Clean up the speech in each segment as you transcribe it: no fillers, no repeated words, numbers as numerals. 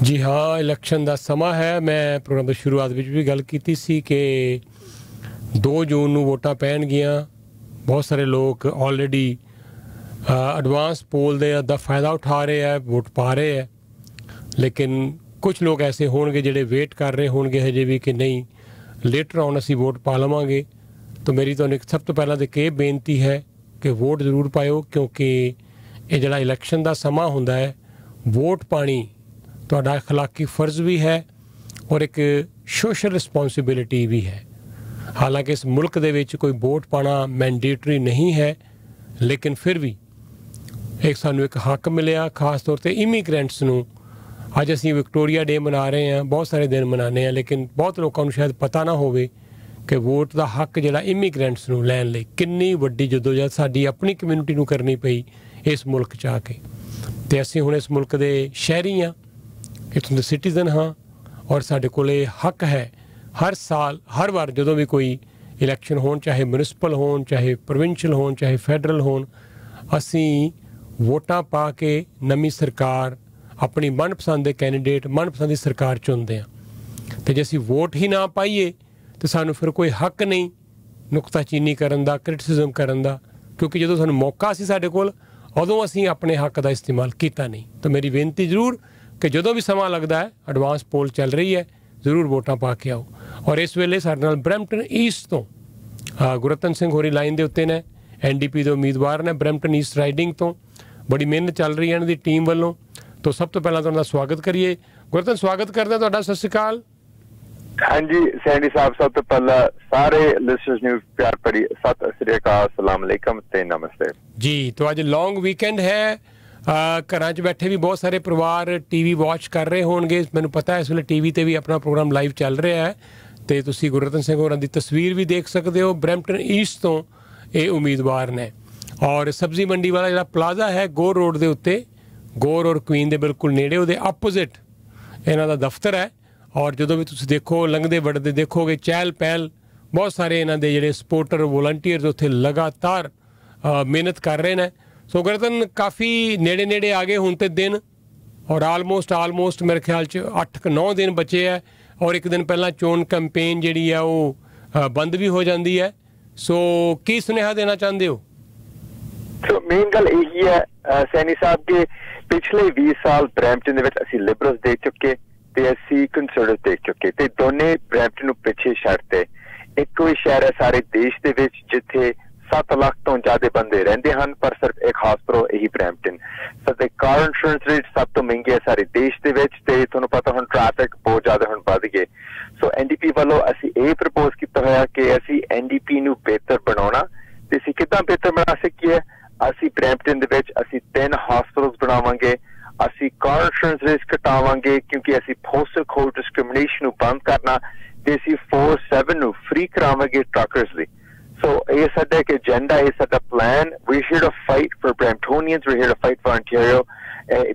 जी हाँ, इलैक्शन का समा है। मैं प्रोग्राम की शुरुआत में भी गल की सी कि 2 जून ਨੂੰ ਵੋਟਾਂ ਪੈਣਗੀਆਂ। बहुत सारे लोग ऑलरेडी एडवांस पोल का फायदा उठा रहे हैं, वोट पा रहे हैं, लेकिन कुछ लोग ऐसे होंगे जिहड़े वेट कर रहे होंगे हजे भी कि नहीं लेटर ऑन असी वोट पा लवांगे। तो मेरी तो सब तो पहला तो ये बेनती है कि वोट जरूर पाओ, क्योंकि ये जिहड़ा इलैक्शन का समा हुंदा है, वोट पानी तुहाडा अखलाकी फर्ज भी है और एक सोशल रिस्पॉन्सिबिलिटी भी है। हालांकि इस मुल्क दे विच कोई वोट पाना मैंडेटरी नहीं है, लेकिन फिर भी एक सानू एक हक मिलिया, खास तौर पर इमीग्रेंट्स नूं। अज असीं विक्टोरिया डे मना रहे हैं, बहुत सारे दिन मनाने हैं, लेकिन बहुत लोगों को शायद पता ना होवे कि वोट का हक जिहड़ा इमीग्रेंट्स नूं लैण लई किन्नी वड्डी जदोजहद साडी अपनी कम्यूनिटी नूं करनी पई इस मुल्क च आके। ते असीं हुण इस मुल्क दे शहरी हाँ, इत्थों दे सिटीजन हाँ, और साडे कोल हक है हर साल हर बार जदों भी कोई इलैक्शन होण, चाहे म्यूनिसिपल होण, चाहे प्रोविंशियल होण, चाहे फैडरल होण, असीं वोटां पा के नवीं सरकार, अपनी मनपसंद के कैंडीडेट, मनपसंद की सरकार चुनते हैं। तो जे असीं वोट ही ना पाइए तो सानू फिर कोई हक नहीं नुकताचीनी करन दा, क्रिटिसिज्म करन दा, क्योंकि जो सानू मौका सी साडे कोल उदों असीं अपने हक का इस्तेमाल किया नहीं। तो मेरी बेनती जरूर कि जो भी समा लगता है, एडवांस पोल चल रही है, जरूर वोटां पा के आओ। और इस वेले साडे नाल ब्रैम्पटन ईस्ट तो गुररतन सिंह होरी लाइन के उत्ते ने, NDP के उम्मीदवार ने ब्रैम्पटन ईस्ट राइडिंग तो। बड़ी मेहनत चल रही है इन्हां दी टीम वालों। तो सब तो पहला तुहाडा स्वागत करिए। गुररतन, स्वागत करते हैं तुहाडा। सत श्री अकाल। हाँ जी सैनी साहब, सब तो पहला सारे लिसनर्स न्यूज़ प्यार भरी सत श्री अकाल, अस्सलाम वालेकुम ते नमस्ते जी। तो अज लॉन्ग वीकेंड है, घर च बैठे भी बहुत सारे परिवार टीवी वॉच कर रहे होंगे। मैनूं पता है इस वेले टीवी ते भी अपना प्रोग्राम लाइव चल रहा है, तो तुसीं गुररतन सिंह होरां दी तस्वीर भी देख सकते हो। ब्रैम्पटन ईस्ट तो ये उम्मीदवार ने, और सब्जी मंडी वाला जिहड़ा प्लाजा है गोर रोड के उत्ते, गोर और क्वीन के बिल्कुल नेड़े, उहदे अपोजिट इन्हां दा दफ्तर है। और जो भी तुसीं देखो लंघदे वड़दे देखोगे चहल पहल, बहुत सारे इन्हां दे जिहड़े सपोर्टर वॉलंटियर्स उत्थे लगातार मेहनत कर रहे हैं। सो गुररतन काफ़ी नेड़े नेड़े आ गए हुण ते दिन, और आलमोस्ट मेरे ख्याल च 8-9 दिन बचे है, और एक दिन पहला चोन कैंपेन जिहड़ी है वो बंद भी हो जाती है। सो की सुनेहा देना चाहते हो? तो मेन गल यही है सैनी साहब के पिछले 20 साल ब्रैम्पटन दे विच असीं लिबरल्स देख चुके ते असीं कंसर्वेटिव देख चुके, ते दोने ब्रैम्पटन नूं पिछे छड्डते। एक कोई शहर है सारे देश दे विच जिथे 7 लाख तो ज्यादा बंदे रहंदे हन, पर सिर्फ एक हॉस्पिटल यही ब्रैम्पटन। ते कार इंश्योरेंस रेट सब तो महंगे है सारे देश दे विच, ते तुहानूं पता हुण ट्रैफिक बहुत ज्यादा हुण वध गए। सो NDP वालों असीं ये प्रपोज किया होया कि असीं NDP नूं बेहतर बनाउणा, ते असीं किदां बेहतर बना सकीए। असीं ब्रैम्पटन दे विच असीं 3 हॉस्पिटल्स बनावांगे, असीं कार इंश्योरेंस रेट घटावांगे, क्योंकि असीं पोस्टल कोड डिस्क्रिमिनेशन नूं बंद करना, ते असीं 4-7 नूं फ्री करावांगे ट्रकर्स लई। So, ये साडा एक एजेंडा, ये साडा plan. We're here to fight for Bramptonians, we're here to fight for Ontario।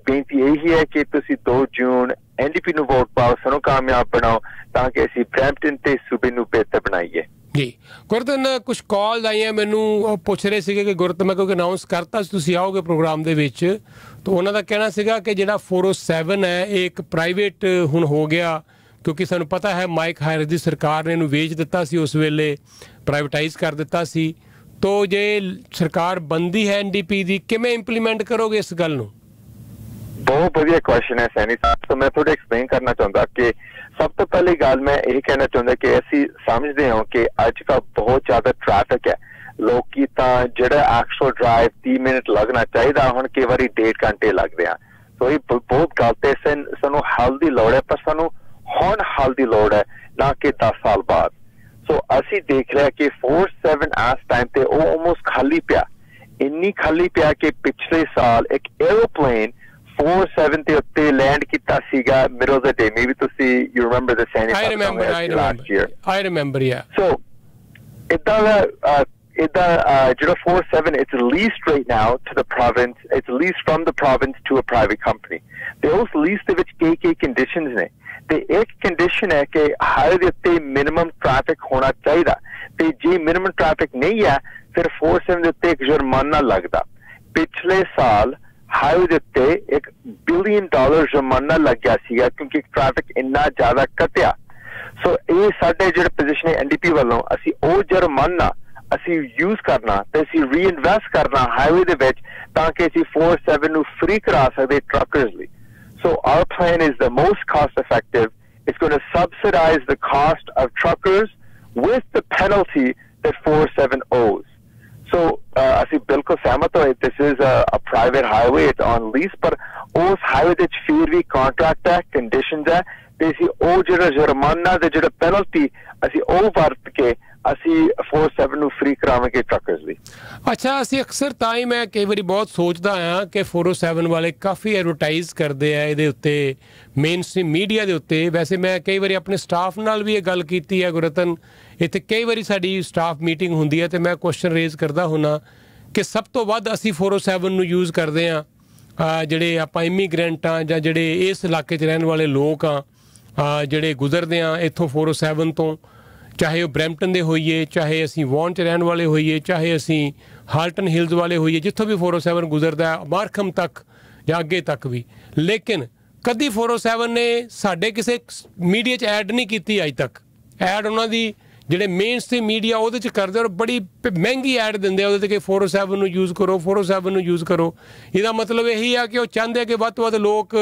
बेनती यही है कि तुसीं 2 जून NDP नूं वोट पाओ, सानूं कामयाब बनाओ, ताकि असीं ब्रैम्पटन ते सूबे नूं बेहतर बनाइए। जी गुररतन, कुछ कॉल आई हैं मैनूं, पुछ रहे थे कि गुररतन मैं क्योंकि अनाउंस करता तुसीं आओगे प्रोग्राम दे विच, तो उन्हां दा कहना सीगा कि जिहड़ा 407 है एक प्राइवेट हुण हो गया, क्योंकि सानूं पता है माइक हायर की सरकार ने इहनूं वेच दिता सी, उस वेले प्राइवेटाइज कर दिता सी। तो जे सरकार बनती है NDP की, किवें इंप्लीमेंट करोगे इस गल नूं? बहुत बढ़िया क्वेश्चन है सैनी साहब। तो मैं थोड़ा एक्सप्लेन करना चाहता कि सब तो पहली गल मैं यही कहना चाहता कि असीं समझते हो कि अजकल बहुत ज्यादा ट्रैफिक है। लोग की जिहड़ा एक्चुअल ड्राइव 30 मिनट लगना चाहिए हुण कई बारी 1.5 घंटे लगते हैं। तो ये बहुत गलत है। सानूं हल की लौड़ है, पर सानूं हुण हल की लौड़ है, ना कि 10 साल बाद। सो असीं देख रहे कि 407 इस टाइम ते वो ऑलमोस्ट खाली पिया, इन्नी खाली पिया कि पिछले साल एक एरोप्लेन 407 ते उत्ते लैंड कीता सीगा middle of the day. Maybe तुसी you remember the Saini I remember yeah। So जिहड़ा 407 it's leased right now to the province, it's leased from the province to a private company। ते उस lease दे विच कई conditions ने, ते एक condition है कि हाईवे दे उत्ते मिनिमम ट्रैफिक होना चाहिए, ते जे मिनिमम ट्रैफिक नहीं है फिर 407 दे उत्ते एक जुर्माना लगदा। पिछले साल ਹਾਈਵੇ ਦੇ ਉੱਤੇ $1 ਬਿਲੀਅਨ ਜੁਰਮਾਨਾ ਲੱਗ ਗਿਆ ਸੀਗਾ ਕਿਉਂਕਿ ਟ੍ਰੈਫਿਕ ਇੰਨਾ ਜ਼ਿਆਦਾ ਘਟਿਆ। ਸੋ ਇਹ ਸਾਡੇ ਜਿਹੜੇ ਪੋਜੀਸ਼ਨ ਹੈ NDP ਵੱਲੋਂ ਅਸੀਂ ਉਹ ਜੁਰਮਾਨਾ ਅਸੀਂ ਯੂਜ਼ ਕਰਨਾ ਤੇ ਅਸੀਂ ਰੀਇਨਵੈਸਟ ਕਰਨਾ ਹਾਈਵੇ ਦੇ ਵਿੱਚ ਤਾਂ ਕਿ ਅਸੀਂ 407 ਨੂੰ ਫ੍ਰੀ ਕਰਾ ਸਕਦੇ ਟਰੱਕਰਸ ਲਈ। So our plan is the most cost effective. It's going to subsidize the cost of truckers with the penalty that 407 owes. So ਅਸੀਂ ਬਿਲਕੁਲ ਸਹਿਮਤ ਹੋਏ this is a private highway, it's on lease, ਪਰ ਉਸ highway ਦੇ ਵਿੱਚ ਫਿਰ ਵੀ contract ਹੈ, conditions ਹੈ ਤੇ ਅਸੀਂ ਉਹ ਜਿਹੜਾ ਜੁਰਮਾਨਾ ਤੇ ਜਿਹੜਾ penalty ਅਸੀਂ ਉਹ ਵਰਤ ਕੇ ਅਸੀਂ 407 ਨੂੰ ਫ੍ਰੀ ਕਰਾਵਾਂਗੇ ਟਰੱਕਰਸ ਲਈ। ਅੱਛਾ, ਅਸੀਂ ਅਕਸਰ ਤਾਂ ਹੀ ਮੈਂ ਕਈ ਵਾਰੀ ਬਹੁਤ ਸੋਚਦਾ ਹਾਂ ਕਿ 407 ਵਾਲੇ ਕਾਫੀ ਐਡਵਰਟਾਈਜ਼ ਕਰਦੇ ਆ ਇਹਦੇ ਉੱਤੇ ਮੇਨ ਸਟ੍ਰੀਮ ਮੀਡੀਆ ਦੇ ਉੱਤੇ। ਵੈਸੇ ਮੈਂ ਕਈ ਵਾਰੀ ਆਪਣੇ ਸਟਾਫ ਨਾਲ ਵੀ ਇਹ ਗੱਲ ਕੀਤੀ ਹੈ ਗੁਰਰਤਨ, ਇੱਥੇ ਕਈ ਵਾਰੀ ਸਾਡੀ ਸਟਾਫ ਮੀਟਿੰਗ ਹੁੰਦੀ ਹੈ ਤੇ ਮੈਂ ਕੁਐਸਚਨ ਰੇਜ਼ ਕਰਦਾ ਹੁੰਦਾ ਕਿ ਸਭ ਤੋਂ ਵੱਧ ਅਸੀਂ 407 ਨੂੰ ਯੂਜ਼ ਕਰਦੇ ਹਾਂ ਜਿਹੜੇ ਆਪਾਂ ਇਮੀਗ੍ਰੈਂਟ ਆ ਜਾਂ ਜਿਹੜੇ ਇਸ ਇਲਾਕੇ 'ਚ ਰਹਿਣ ਵਾਲੇ ਲੋਕ ਆ ਜਿਹੜੇ ਗੁਜ਼ਰਦੇ ਆ ਇੱਥੋਂ 407 ਤੋਂ, ਚਾਹੇ ਉਹ ਬਰੈਂਪਟਨ ਦੇ ਹੋਈਏ, ਚਾਹੇ ਅਸੀਂ ਵੌਨ 'ਚ ਰਹਿਣ ਵਾਲੇ ਹੋਈਏ, ਚਾਹੇ ਅਸੀਂ ਹਾਲਟਨ ਹਿਲਜ਼ ਵਾਲੇ ਹੋਈਏ, ਜਿੱਥੋਂ ਵੀ 407 ਗੁਜ਼ਰਦਾ ਮਾਰਖਮ ਤੱਕ ਜਾਂ ਅੱਗੇ ਤੱਕ ਵੀ। ਲੇਕਿਨ ਕਦੀ 407 ਨੇ ਸਾਡੇ ਕਿਸੇ ਮੀਡੀਆ 'ਚ ਐਡ ਨਹੀਂ ਕੀਤੀ ਅੱਜ ਤੱਕ। ਐਡ ਉਹਨਾਂ ਦੀ ਜਿਹੜੇ ਮੇਨ ਸਟ੍ਰੀਮ ਮੀਡੀਆ ਉਹਦੇ 'ਚ ਕਰਦੇ ਔਰ ਬੜੀ ਮਹਿੰਗੀ ਐਡ ਦਿੰਦੇ ਉਹਦੇ 'ਤੇ ਕਿ 407 ਨੂੰ ਯੂਜ਼ ਕਰੋ, 407 ਨੂੰ ਯੂਜ਼ ਕਰੋ। ਇਹਦਾ ਮਤਲਬ ਇਹੀ ਆ ਕਿ ਉਹ ਚਾਹੁੰਦੇ ਕਿ ਵੱਧ ਤੋਂ ਵੱਧ ਲੋਕ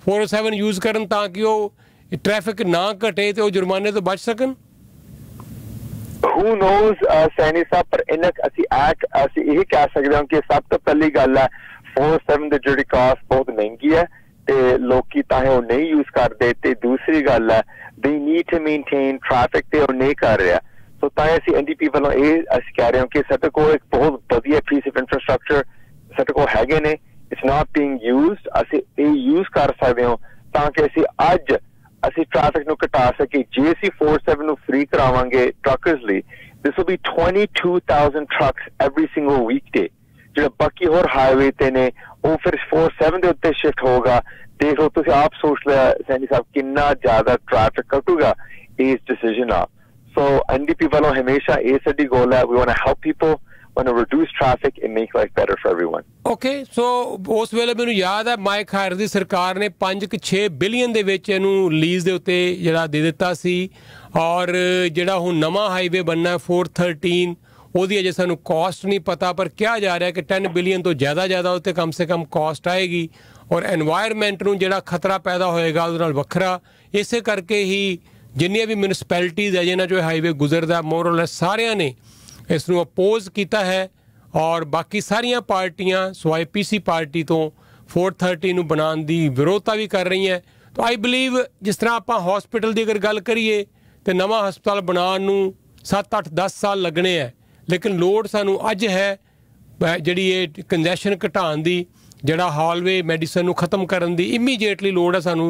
407 ਯੂਜ਼ ਕਰਨ ਤਾਂ ਕਿ ਉਹ ਟ੍ਰੈਫਿਕ ਨਾ ਘਟੇ ਤੇ ਉਹ ਜੁਰਮਾਨੇ ਤੋਂ ਬਚ ਸਕਣ। Who knows ਸੈਣੀ ਸਾਹਿਬ, ਪਰ ਇਹਨਾਂ ਅਸੀਂ ਇਹ ਕਹਿ ਸਕਦੇ ਹਾਂ ਕਿ ਸਭ ਤੋਂ ਪਹਿਲੀ ਗੱਲ ਹੈ 407 ਦੀ ਜਿਹੜੀ ਕਾਸਟ ਬਹੁਤ ਮਹਿੰਗੀ ਹੈ ਤੇ ਲੋਕੀ ਤਾਂ ਉਹ ਨਹੀਂ ਯੂਜ਼ ਕਰਦੇ ਤੇ ਦੂਸਰੀ ਗੱਲ ਹੈ they need to maintain traffic ਤੇ ਉਹ ਨਹੀਂ ਕਰ ਰਿਹਾ। ਸੋ ਤਾਂ ਅਸੀਂ NDP ਵੱਲੋਂ ਇਹ ਅਸੀਂ ਕਹਿ ਰਹੇ ਹਾਂ ਕਿ ਸਾਡੇ ਕੋਲ ਇੱਕ ਬਹੁਤ ਵਧੀਆ ਪੀਸ ਆਫ ਇਨਫਰਾਸਟ੍ਰਕਚਰ ਸਾਡੇ ਕੋਲ ਹੈਗੇ ਨੇ, ਇਟਸ ਨਾਟ ਬੀਇੰਗ ਯੂਜ਼ਡ, ਅਸੀਂ ਇਹ ਯੂਜ਼ ਕਰ ਸਕਦੇ ਹਾਂ ਤਾਂ ਕਿ ਅਸੀਂ ਅੱਜ ਅਸੀਂ ਟ੍ਰੈਫਿਕ ਨੂੰ ਘਟਾ ਸਕੇ। ਜੇ ਅਸੀਂ 407 ਨੂੰ ਫ੍ਰੀ ਕਰਾਵਾਂਗੇ ਟਰੱਕਰਸ ਲਈ this will be 22,000 trucks every single weekday। ਜਿਹੜਾ ਬਾਕੀ ਹੋਰ ਹਾਈਵੇ ਤੇ ਨੇ ਉਹ ਫਿਰ 407 ਦੇ ਉੱਤੇ ਸ਼ਿਫਟ ਹੋਗਾ। ਦੇਖ ਲਓ ਤੁਸੀਂ ਆਪ ਸੋਚ ਲਿਆ ਸੈਣੀ ਸਾਹਿਬ ਕਿੰਨਾ ਜ਼ਿਆਦਾ ਟ੍ਰੈਫਿਕ ਘਟੂਗਾ ਇਸ ਡਿਸੀਜਨ ਨਾਲ। ਸੋ NDP ਵੱਲੋਂ ਹਮੇਸ਼ਾ ਇਹ ਸਾਡੀ ਗੋਲ ਹੈ, we want to help people, want to reduce traffic and make life better for everyone। Okay, so ਉਸ ਵੇਲੇ ਮੈਨੂੰ ਯਾਦ ਹੈ ਮਾਈਕ ਹਾਇਰ ਦੀ ਸਰਕਾਰ ਨੇ 5-6 ਬਿਲੀਅਨ ਦੇ ਵਿੱਚ ਇਹਨੂੰ ਲੀਜ਼ ਦੇ ਉੱਤੇ ਜਿਹੜਾ ਦੇ ਦਿੱਤਾ ਸੀ ਔਰ ਜਿਹੜਾ ਹੁਣ ਨਵਾਂ ਹਾਈਵੇ ਬਣਨਾ 413 ਉਹਦੀ ਅਜੇ ਸਾਨੂੰ ਕਾਸਟ ਨਹੀਂ ਪਤਾ, ਪਰ ਕਿਹਾ ਜਾ ਰਿਹਾ ਕਿ 10 ਬਿਲੀਅਨ ਤੋਂ ਜ਼ਿਆਦਾ ਉੱਤੇ ਕਮ ਸੇ ਕਮ ਕਾਸਟ ਆਏਗੀ ਔਰ ਐਨਵਾਇਰਨਮੈਂਟ ਨੂੰ ਜਿਹੜਾ ਖਤਰਾ ਪੈਦਾ ਹੋਏਗਾ ਉਹਦੇ ਨਾਲ ਵੱਖਰਾ। ਇਸੇ ਕਰਕੇ ਹੀ ਜਿੰਨੀਆਂ ਵੀ ਮਿਊਨਿਸਪੈਲਿਟੀਜ਼ ਹੈ ਜਿਨ੍ਹਾਂ 'ਚੋਂ ਹਾਈਵੇ ਗੁਜ਼ਰਦਾ ਮੋਰਲੈਸ ਸਾਰਿਆਂ ਨੇ ਇਸ ਨੂੰ ਅਪੋਜ਼ ਕੀਤਾ ਹੈ ਔਰ ਬਾਕੀ ਸਾਰੀਆਂ ਪਾਰਟੀਆਂ ਸਵਾਏ PC ਪਾਰਟੀ ਤੋਂ 430 ਨੂੰ ਬਣਾਉਣ ਦੀ ਵਿਰੋਧਤਾ ਵੀ ਕਰ ਰਹੀਆਂ। ਤਾਂ ਆਈ ਬਲੀਵ ਜਿਸ ਤਰ੍ਹਾਂ ਆਪਾਂ ਹਸਪੀਟਲ ਦੀ ਅਗਰ ਗੱਲ ਕਰੀਏ ਤਾਂ ਨਵਾਂ ਹਸਪਤਾਲ ਬਣਾਉਣ ਨੂੰ 7-8-10 ਸਾਲ ਲੱਗਣੇ ਹੈ, ਲੇਕਿਨ ਲੋੜ ਸਾਨੂੰ ਅੱਜ ਹੈ ਜਿਹੜੀ ਇਹ ਕੰਜੈਸ਼ਨ ਘਟਾਉਣ ਦੀ, ਜਿਹੜਾ ਹਾਲਵੇ ਮੈਡੀਸਨ ਨੂੰ ਖਤਮ ਕਰਨ ਦੀ ਇਮੀਡੀਏਟਲੀ ਲੋੜ ਹੈ ਸਾਨੂੰ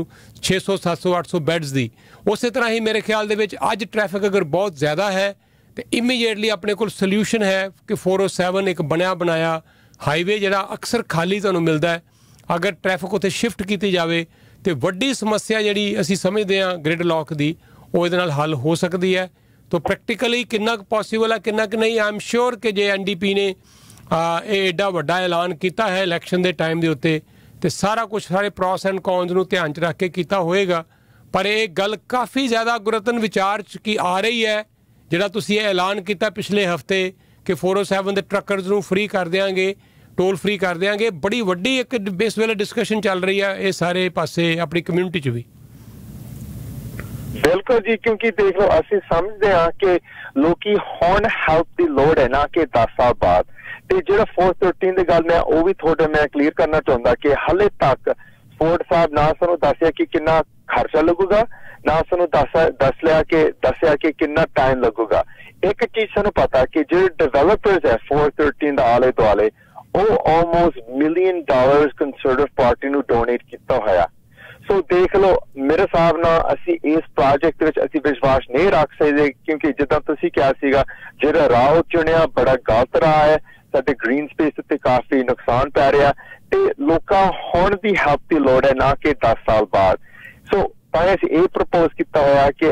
600 700 800 ਬੈੱਡਸ ਦੀ। ਉਸੇ ਤਰ੍ਹਾਂ ਹੀ ਮੇਰੇ ਖਿਆਲ ਦੇ ਵਿੱਚ ਅੱਜ ਟ੍ਰੈਫਿਕ ਅਗਰ ਬਹੁਤ ਜ਼ਿਆਦਾ ਹੈ ਤੇ ਇਮੀਡੀਏਟਲੀ ਆਪਣੇ ਕੋਲ ਸੋਲਿਊਸ਼ਨ ਹੈ ਕਿ 407 ਇੱਕ ਬਣਿਆ ਬਣਾਇਆ ਹਾਈਵੇ ਜਿਹੜਾ ਅਕਸਰ ਖਾਲੀ ਤੁਹਾਨੂੰ ਮਿਲਦਾ ਹੈ, ਅਗਰ ਟ੍ਰੈਫਿਕ ਉੱਥੇ ਸ਼ਿਫਟ ਕੀਤੀ ਜਾਵੇ ਤੇ ਵੱਡੀ ਸਮੱਸਿਆ ਜਿਹੜੀ ਅਸੀਂ ਸਮਝਦੇ ਹਾਂ ਗ੍ਰਿਡ ਲੌਕ ਦੀ ਉਹ ਇਹਦੇ ਨਾਲ ਹੱਲ ਹੋ ਸਕਦੀ ਹੈ। ਤਾਂ ਪ੍ਰੈਕਟੀਕਲੀ ਕਿੰਨਾ ਕੁ ਪੋਸੀਬਲ ਹੈ ਕਿੰਨਾ ਕੁ ਨਹੀਂ, ਆਈ ਐਮ ਸ਼ੋਰ ਕਿ ਜੇ NDP ਨੇ ਇਹ ਐਡਾ ਵੱਡਾ ਐਲਾਨ ਕੀਤਾ ਹੈ ਇਲੈਕਸ਼ਨ ਦੇ ਟਾਈਮ ਦੇ ਉੱਤੇ ਤੇ ਸਾਰਾ ਕੁਝ ਸਾਰੇ ਪ੍ਰੋਸ ਐਂਡ ਕੌਨਸ ਨੂੰ ਧਿਆਨ 'ਚ ਰੱਖ ਕੇ ਕੀਤਾ ਹੋਏਗਾ। ਪਰ ਇਹ ਗੱਲ ਕਾਫੀ ਜ਼ਿਆਦਾ ਗੁਰਤਨ ਵਿਚਾਰ 'ਚ ਕੀ ਆ ਰਹੀ ਹੈ ਜਿਹੜਾ ਤੁਸੀਂ ਇਹ ਐਲਾਨ ਕੀਤਾ ਪਿਛਲੇ ਹਫ਼ਤੇ ਕਿ 407 ਦੇ ਟਰੱਕਰਸ ਨੂੰ ਫ੍ਰੀ ਕਰ ਦਿਆਂਗੇ, ਟੋਲ ਫ੍ਰੀ ਕਰ ਦਿਆਂਗੇ, ਬੜੀ ਵੱਡੀ ਇੱਕ ਇਸ ਵੇਲੇ ਡਿਸਕਸ਼ਨ ਚੱਲ ਰਹੀ ਹੈ ਇਹ ਸਾਰੇ ਪਾਸੇ ਆਪਣੀ ਕਮਿਊਨਿਟੀ 'ਚ ਵੀ। ਬਿਲਕੁਲ ਜੀ, ਕਿਉਂਕਿ ਦੇਖ ਲਓ ਅਸੀਂ ਸਮਝਦੇ ਹਾਂ ਕਿ ਲੋਕੀ ਹੁਣ ਹੈਲਪ ਦੀ ਲੋੜ ਹੈ ਨਾ ਕਿ 10 ਸਾਲ ਬਾਅਦ। ਤੇ ਜਿਹੜਾ 413 ਦੀ ਗੱਲ ਮੈਂ ਉਹ ਵੀ ਤੁਹਾਡੇ ਮੈਂ ਕਲੀਅਰ ਕਰਨਾ ਚਾਹੁੰਦਾ ਕਿ ਹਾਲੇ ਤੱਕ ਫੋਰਡ ਸਾਹਿਬ ਨਾ ਸਾਨੂੰ ਦੱਸਿਆ ਕਿ ਕਿੰਨਾ ਖਰਚਾ ਲੱਗੂਗਾ, ਨਾ ਸਾਨੂੰ ਦੱਸਿਆ ਕਿ ਕਿੰਨਾ ਟਾਈਮ ਲੱਗੂਗਾ। ਇੱਕ ਚੀਜ਼ ਸਾਨੂੰ ਪਤਾ ਕਿ ਜਿਹੜੇ ਡਿਵੈਲਪਰਸ ਹੈ 413 ਦਾ ਆਲੇ ਦੁਆਲੇ ਉਹ ਆਲਮੋਸਟ $1 ਮਿਲੀਅਨ ਕੰਜ਼ਰਵੇਟਿਵ ਪਾਰਟੀ ਨੂੰ ਡੋਨੇਟ ਕੀਤਾ ਹੋਇਆ। ਸੋ ਦੇਖ ਲਓ ਮੇਰੇ ਹਿਸਾਬ ਨਾਲ ਅਸੀਂ ਇਸ ਪ੍ਰੋਜੈਕਟ ਵਿੱਚ ਅਸੀਂ ਵਿਸ਼ਵਾਸ ਨਹੀਂ ਰੱਖ ਸਕਦੇ ਕਿਉਂਕਿ ਜਿੱਦਾਂ ਤੁਸੀਂ ਕਿਹਾ ਸੀਗਾ ਜਿਹੜਾ ਰਾਹ ਚੁਣਿਆ ਬੜਾ ਗਲਤ ਰਾਹ ਹੈ, ਸਾਡੇ ਗ੍ਰੀਨ ਸਪੇਸ ਉੱਤੇ ਕਾਫੀ ਨੁਕਸਾਨ ਪੈ ਰਿਹਾ ਤੇ ਲੋਕਾਂ ਹੁਣ ਦੀ ਹੈਲਪ ਦੀ ਲੋੜ ਹੈ ਨਾ ਕਿ 10 ਸਾਲ ਬਾਅਦ। ਸੋ ਤਾਂ ਅਸੀਂ ਇਹ ਪ੍ਰਪੋਜ਼ ਕੀਤਾ ਹੋਇਆ ਕਿ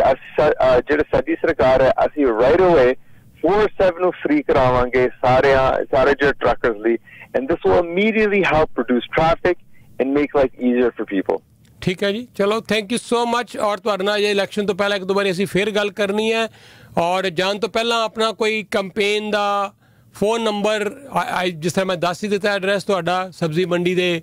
ਜਿਹੜੀ ਸਾਡੀ ਸਰਕਾਰ ਹੈ ਅਸੀਂ ਰਾਈਟ ਅਵੇ 407 ਨੂੰ ਫ੍ਰੀ ਕਰਾਵਾਂਗੇ ਸਾਰੇ ਜਿਹੜੇ ਟਰੱਕਰਸ ਲਈ and this will immediately help reduce traffic and make life easier for people. ठीक है जी, चलो थैंक यू सो मच। और ਤੁਹਾਡੇ ਨਾਲ ਇਹ ਇਲੈਕਸ਼ਨ ਤੋਂ ਪਹਿਲਾਂ ਇੱਕ ਦੋ ਵਾਰੀ ਅਸੀਂ ਫੇਰ ਗੱਲ ਕਰਨੀ ਹੈ, ਔਰ ਜਾਣ ਤੋਂ ਪਹਿਲਾਂ ਆਪਣਾ ਕੋਈ ਕੰਪੇਨ ਦਾ ਫੋਨ ਨੰਬਰ ਜਿਸ ਤਰ੍ਹਾਂ ਮੈਂ ਦੱਸ ਹੀ ਦਿੱਤਾ, ਐਡਰੈਸ ਤੁਹਾਡਾ ਸਬਜ਼ੀ ਮੰਡੀ ਦੇ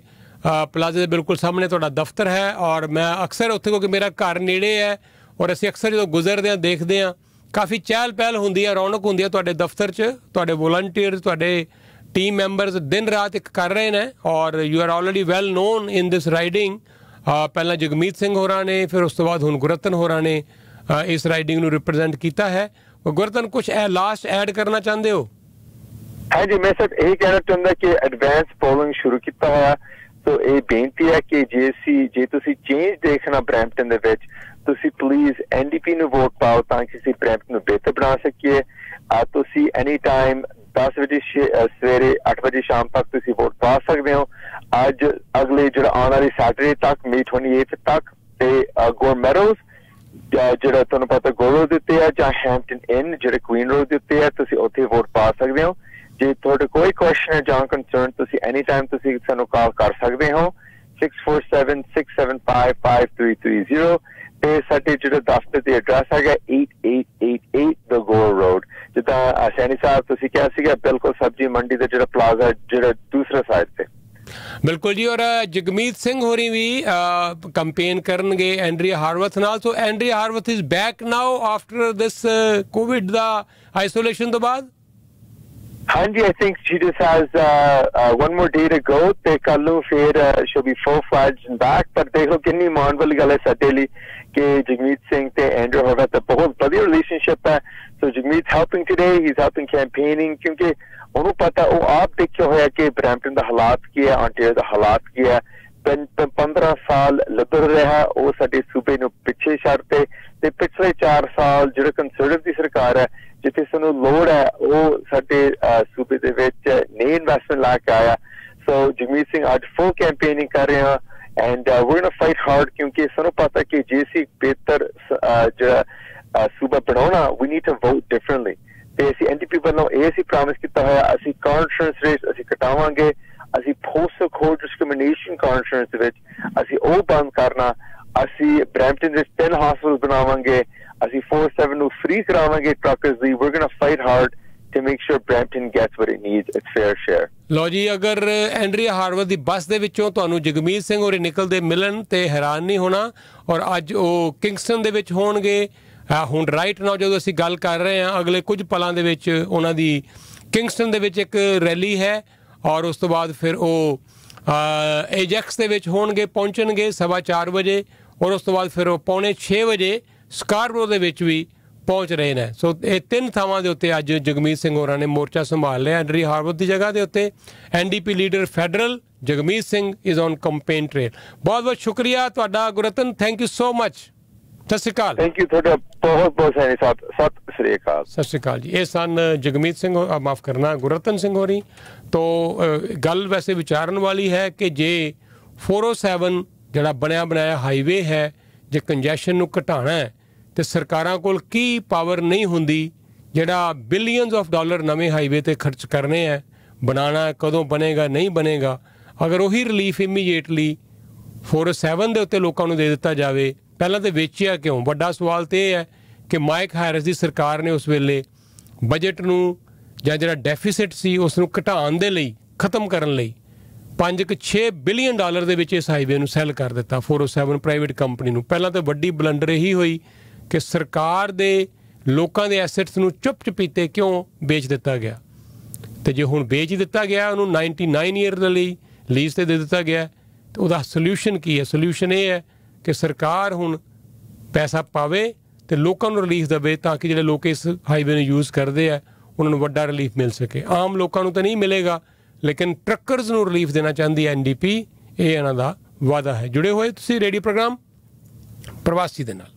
ਪਲਾਜ਼ੇ ਦੇ ਬਿਲਕੁਲ ਸਾਹਮਣੇ ਤੁਹਾਡਾ ਦਫ਼ਤਰ ਹੈ, ਔਰ ਮੈਂ ਅਕਸਰ ਉੱਥੇ ਕਿਉਂਕਿ ਮੇਰਾ ਘਰ ਨੇੜੇ ਹੈ, ਔਰ ਅਸੀਂ ਅਕਸਰ ਜਦੋਂ ਗੁਜ਼ਰਦੇ ਹਾਂ ਦੇਖਦੇ ਹਾਂ ਕਾਫੀ ਚਹਿਲ ਪਹਿਲ ਹੁੰਦੀ ਹੈ, ਰੌਣਕ ਹੁੰਦੀ ਹੈ ਤੁਹਾਡੇ ਦਫ਼ਤਰ 'ਚ। ਤੁਹਾਡੇ ਵੋਲੰਟੀਅਰ, ਤੁਹਾਡੇ ਟੀਮ ਮੈਂਬਰਸ ਦਿਨ ਰਾਤ ਇੱਕ ਕਰ ਰਹੇ ਨੇ, ਔਰ you are already well non in this riding. ਪਹਿਲਾਂ ਜਗਮੀਤ ਸਿੰਘ ਹੋਰਾਂ ਨੇ, ਫਿਰ ਉਸ ਤੋਂ ਬਾਅਦ ਹੁਣ ਗੁਰਰਤਨ ਹੋਰਾਂ ਨੇ ਇਸ ਰਾਈਡਿੰਗ ਨੂੰ ਰਿਪਰੈਜ਼ੈਂਟ ਕੀਤਾ ਹੈ। ਗੁਰਰਤਨ ਕੁਛ ਲਾਸਟ ਐਡ ਕਰਨਾ ਚਾਹੁੰਦੇ ਹੋ? हाँ जी, मैं सिर्फ यही कहना चाहता कि एडवांस पोलिंग शुरू किया होया, तो ये बेनती है कि जे तुसी चेंज देखना ब्रैम्पटन दे विच, तुसी प्लीज NDP ਨੂੰ ਵੋਟ ਪਾਓ ਤਾਂ ਕਿ ਅਸੀਂ ब्रैम्पटन ਨੂੰ ਬਿਹਤਰ ਬਣਾ ਸਕੀਏ। ਤੁਸੀਂ ਐਨੀ ਟਾਈਮ 10 ਵਜੇ ਸਵੇਰੇ 8 ਵਜੇ ਸ਼ਾਮ ਤੱਕ ਤੁਸੀਂ ਵੋਟ ਪਾ ਸਕਦੇ ਹੋ। ਅੱਜ ਅਗਲੇ ਜਿਹੜਾ ਆਉਣ ਵਾਲੀ ਸੈਟਰਡੇ ਤੱਕ May 28 ਤੱਕ ਤੇ ਗੋਰ ਮੈਡੋਜ਼ ਜਿਹੜਾ ਤੁਹਾਨੂੰ ਪਤਾ ਗੋਰੋ ਦੇ ਉੱਤੇ ਹੈ, ਜਾਂ ਹੈਂਪਟਨ ਇਨ ਜਿਹੜੇ ਕੁਈਨ ਰੋਡ ਦੇ ਉੱਤੇ ਹੈ, ਤੁਸੀਂ ਉੱਥੇ ਵੋਟ ਪਾ ਸਕਦੇ ਹੋ। ਜੇ ਤੁਹਾਡੇ ਕੋਈ ਕੁਐਸਚਨ ਹੈ ਜਾਂ ਕੰਸਰਨ, ਤੁਸੀਂ ਐਨੀ ਟਾਈਮ ਤੁਸੀਂ ਸਾਨੂੰ ਕਾਲ ਕਰ ਸਕਦੇ ਹੋ 647-675-5330 ਤੇ ਸਾਡੇ ਜਿਹੜਾ ਦਫ਼ਤਰ ਦੀ ਐਡਰੈਸ ਹੈਗਾ 8888 ਦ ਗੋਰ ਰੋਡ। ਜਿੱਦਾਂ ਸੈਣੀ ਸਾਹਿਬ ਤੁਸੀਂ ਕਿਹਾ ਸੀਗਾ, ਬਿਲਕੁਲ ਸਬਜ਼ੀ ਮੰਡੀ ਦਾ ਜਿਹੜਾ ਪਲਾਜ਼ਾ ਜਿਹੜਾ ਦੂਸਰਾ ਸਾਈਡ ਤੇ। ਬਿਲਕੁਲ ਜੀ, ਔਰ ਜਗਮੀਤ ਸਿੰਘ ਹੋਰੀ ਵੀ ਕੰਪੇਨ ਕਰਨਗੇ ਐਂਡਰੀਆ ਹਾਰਵਥ ਨਾਲ। So Andrea Horwath is back now after this COVID ਦਾ ਆਈਸੋਲੇਸ਼ਨ ਤੋਂ ਬਾਅਦ। ਹਾਂਜੀ, I think she just has one more day to go ਤੇ ਕੱਲ ਨੂੰ ਫਿਰ she'll be full-fledged and back। ਪਰ ਦੇਖੋ ਕਿੰਨੀ ਮਾਣ ਵਾਲੀ ਗੱਲ ਹੈ ਸਾਡੇ ਲਈ ਕਿ ਜਗਮੀਤ ਸਿੰਘ ਤੇ ਐਂਡਰੀਆ ਹਾਰਵਥ ਦਾ ਬਹੁਤ ਵਧੀਆ ਰਿਲੇਸ਼ਨਸ਼ਿਪ ਹੈ। So Jagmeet helping today, he is helping campaigning, ਕਿਉਂਕਿ ਉਹਨੂੰ ਪਤਾ, ਉਹ ਆਪ ਦੇਖਿਆ ਹੋਇਆ ਕਿ ਬਰੈਂਪਟਨ ਦਾ ਹਾਲਾਤ ਕੀ ਹੈ, ਆਂਟੀਰੀਓ ਦਾ ਹਾਲਾਤ ਕੀ ਹੈ। 15 ਸਾਲ ਲਿਬਰਲ ਰਿਹਾ, ਉਹ ਸਾਡੇ ਸੂਬੇ ਨੂੰ ਪਿੱਛੇ ਛੱਡਤੇ, ਤੇ ਪਿਛਲੇ 4 ਸਾਲ ਜਿਹੜਾ ਕੰਸਰਵੇਟਿਵ ਦੀ ਸਰਕਾਰ ਹੈ, ਜਿੱਥੇ ਸਾਨੂੰ ਲੋੜ ਹੈ ਉਹ ਸਾਡੇ ਸੂਬੇ ਦੇ ਵਿੱਚ ਨਈ ਇਨਵੈਸਟਮੈਂਟ ਲਾ ਕੇ ਆਇਆ। ਸੋ ਜਗਮੀਤ ਸਿੰਘ ਅੱਜ ਫੁੱਲ ਕੈਂਪੇਨਿੰਗ ਕਰ ਰਹੇ ਹਾਂ, and we're gonna fight hard, ਕਿਉਂਕਿ ਸਾਨੂੰ ਪਤਾ ਕਿ ਜੇ ਅਸੀਂ ਬਿਹਤਰ ਜਿਹੜਾ ਸੂਬਾ ਬਣਾਉਣਾ, we need to vote differently। ਤੇ ਅਸੀਂ NDP ਵੱਲੋਂ ਇਹ ਅਸੀਂ ਪ੍ਰੋਮਿਸ ਕੀਤਾ ਹੋਇਆ, ਅਸੀਂ ਕਾਰ ਇੰਸ਼ੋਰੈਂਸ ਰੇਟ ਅਸੀਂ ਘਟਾਵਾਂਗੇ, ਅਸੀਂ ਪੋਸਟਲ ਕੋਡ ਡਿਸਕ੍ਰਿਮੀਨੇਸ਼ਨ ਕਾਰ ਇੰਸ਼ੋਰੈਂਸ ਦੇ ਵਿੱਚ ਅਸੀਂ ਉਹ ਬੰਦ ਕਰਨਾ, ਅਸੀਂ ਬਰੈਂਪਟਨ ਵਿੱਚ 10 ਹਸਪਤਾਲ ਬਣਾਵਾਂਗੇ, ਅਸੀਂ 4/7 ਨੂੰ ਫ੍ਰੀ ਕਰਾਵਾਂਗੇ ਟਰੱਕਰਸ ਲਈ। we're gonna fight hard to make sure Brampton gets what it needs, its fair share। ਲੋ ਜੀ, ਅਗਰ ਐਂਡਰੀਆ ਹਾਰਵਥ ਦੀ ਬੱਸ ਦੇ ਵਿੱਚੋਂ ਤੁਹਾਨੂੰ ਜਗਮੀਤ ਸਿੰਘ ਹੋਰੀ ਨਿਕਲਦੇ ਮਿਲਣ ਤੇ ਹੈਰਾਨ ਨਹੀਂ ਹੋਣਾ। ਔਰ ਅੱਜ ਉਹ ਕਿੰਗਸਟਨ ਦੇ ਵਿੱਚ ਹੋਣਗੇ। ਹੁਣ ਰਾਈਟ ਨਾਓ ਜਦੋਂ ਅਸੀਂ ਗੱਲ ਕਰ ਰਹੇ ਹਾਂ, ਅਗਲੇ ਕੁਝ ਪਲਾਂ ਦੇ ਵਿੱਚ ਉਹਨਾਂ ਦੀ ਕਿੰਗਸਟਨ ਦੇ ਵਿੱਚ ਇੱਕ ਰੈਲੀ ਹੈ, ਔਰ ਉਸ ਤੋਂ ਬਾਅਦ ਫਿਰ ਉਹ ਏਜੈਕਸ ਦੇ ਵਿੱਚ ਹੋਣਗੇ, ਪਹੁੰਚਣਗੇ 4:15 ਵਜੇ, ਔਰ ਉਸ ਤੋਂ ਬਾਅਦ ਫਿਰ ਉਹ 5:45 ਵਜੇ ਸਕਾਰਬਰੋ ਦੇ ਵਿੱਚ ਵੀ ਪਹੁੰਚ ਰਹੇ ਨੇ। ਸੋ ਇਹ 3 ਥਾਵਾਂ ਦੇ ਉੱਤੇ ਅੱਜ ਜਗਮੀਤ ਸਿੰਘ ਹੋਰਾਂ ਨੇ ਮੋਰਚਾ ਸੰਭਾਲ ਲਿਆ। ਐਂਡਰੀਆ ਹਾਰਵਥ ਦੀ ਜਗ੍ਹਾ ਦੇ ਉੱਤੇ NDP leader federal Jagmeet Singh is on campaign trail. ਬਹੁਤ ਬਹੁਤ ਸ਼ੁਕਰੀਆ ਤੁਹਾਡਾ Gurratan, thank you so much. ਸਤਿ ਸ਼੍ਰੀ ਅਕਾਲ। ਥੈਂਕ ਯੂ ਤੁਹਾਡਾ ਬਹੁਤ ਬਹੁਤ ਸਤਿ ਸ਼੍ਰੀ ਅਕਾਲ। ਸਤਿ ਸ਼੍ਰੀ ਅਕਾਲ ਜੀ। ਇਹ ਸਨ ਜਗਮੀਤ ਸਿੰਘ, ਮਾਫ ਕਰਨਾ, ਗੁਰਰਤਨ ਸਿੰਘ ਹੋਰੀ। ਤੋ ਗੱਲ ਵੈਸੇ ਵਿਚਾਰਨ ਵਾਲੀ ਹੈ ਕਿ ਜੇ 407 ਜਿਹੜਾ ਬਣਿਆ ਬਣਾਇਆ ਹਾਈਵੇ ਹੈ, ਜੇ ਕੰਜੈਸ਼ਨ ਨੂੰ ਘਟਾਉਣਾ ਹੈ ਤੇ ਸਰਕਾਰਾਂ ਕੋਲ ਕੀ ਪਾਵਰ ਨਹੀਂ ਹੁੰਦੀ ਜਿਹੜਾ ਬਿਲੀਅਨਸ ਆਫ ਡਾਲਰ ਨਵੇਂ ਹਾਈਵੇ ਤੇ ਖਰਚ ਕਰਨੇ ਹੈ, ਬਣਾਉਣਾ ਕਦੋਂ ਬਣੇਗਾ ਨਹੀਂ ਬਣੇਗਾ। ਅਗਰ ਉਹੀ ਰਿਲੀਫ ਇਮੀਡੀਏਟਲੀ 407 ਦੇ ਉੱਤੇ ਲੋਕਾਂ ਨੂੰ ਦੇ ਦਿੱਤਾ ਜਾਵੇ, ਪਹਿਲਾਂ ਤਾਂ ਵੇਚਿਆ ਕਿਉਂ? ਵੱਡਾ ਸਵਾਲ ਤਾਂ ਇਹ ਹੈ ਕਿ ਮਾਈਕ ਹੈਰਿਸ ਦੀ ਸਰਕਾਰ ਨੇ ਉਸ ਵੇਲੇ ਬਜਟ ਨੂੰ ਜਾਂ ਜਿਹੜਾ ਡੈਫੀਸਿਟ ਸੀ ਉਸ ਨੂੰ ਘਟਾਉਣ ਦੇ ਲਈ, ਖਤਮ ਕਰਨ ਲਈ 5-6 ਬਿਲੀਅਨ ਡਾਲਰ ਦੇ ਵਿੱਚ ਇਸ ਹਾਈਵੇ ਨੂੰ ਸੈੱਲ ਕਰ ਦਿੱਤਾ 407 ਪ੍ਰਾਈਵੇਟ ਕੰਪਨੀ ਨੂੰ। ਪਹਿਲਾਂ ਤਾਂ ਵੱਡੀ ਬਲੰਡਰ ਇਹੀ ਹੋਈ ਕਿ ਸਰਕਾਰ ਦੇ ਲੋਕਾਂ ਦੇ ਐਸੈਟਸ ਨੂੰ ਚੁੱਪ-ਚਪੀਤੇ ਕਿਉਂ ਵੇਚ ਦਿੱਤਾ ਗਿਆ, ਤੇ ਜੇ ਹੁਣ ਵੇਚ ਦਿੱਤਾ ਗਿਆ, ਉਹਨੂੰ 99 ਈਅਰ ਦੇ ਲਈ ਲੀਜ਼ ਤੇ ਦੇ ਦਿੱਤਾ ਗਿਆ, ਤੇ ਉਹਦਾ ਸੋਲਿਊਸ਼ਨ ਕੀ ਹੈ? ਸੋਲਿਊਸ਼ਨ ਇਹ ਹੈ ਕਿ ਸਰਕਾਰ ਹੁਣ ਪੈਸਾ ਪਾਵੇ ਤੇ ਲੋਕਾਂ ਨੂੰ ਰਿਲੀਫ ਦੇਵੇ, ਤਾਂ ਕਿ ਜਿਹੜੇ ਲੋਕ ਇਸ ਹਾਈਵੇ ਨੂੰ ਯੂਜ਼ ਕਰਦੇ ਆ ਉਹਨਾਂ ਨੂੰ ਵੱਡਾ ਰਿਲੀਫ ਮਿਲ ਸਕੇ। ਆਮ ਲੋਕਾਂ ਨੂੰ ਤਾਂ ਨਹੀਂ ਮਿਲੇਗਾ, ਲੇਕਿਨ ਟਰੱਕਰਸ ਨੂੰ ਰਿਲੀਫ ਦੇਣਾ ਚਾਹੁੰਦੀ ਹੈ NDP। ਇਹ ਇਹਨਾਂ ਦਾ ਵਾਅਦਾ ਹੈ। ਜੁੜੇ ਹੋਏ ਤੁਸੀਂ ਰੇਡੀਓ ਪ੍ਰੋਗਰਾਮ ਪ੍ਰਵਾਸੀ ਦੇ ਨਾਲ।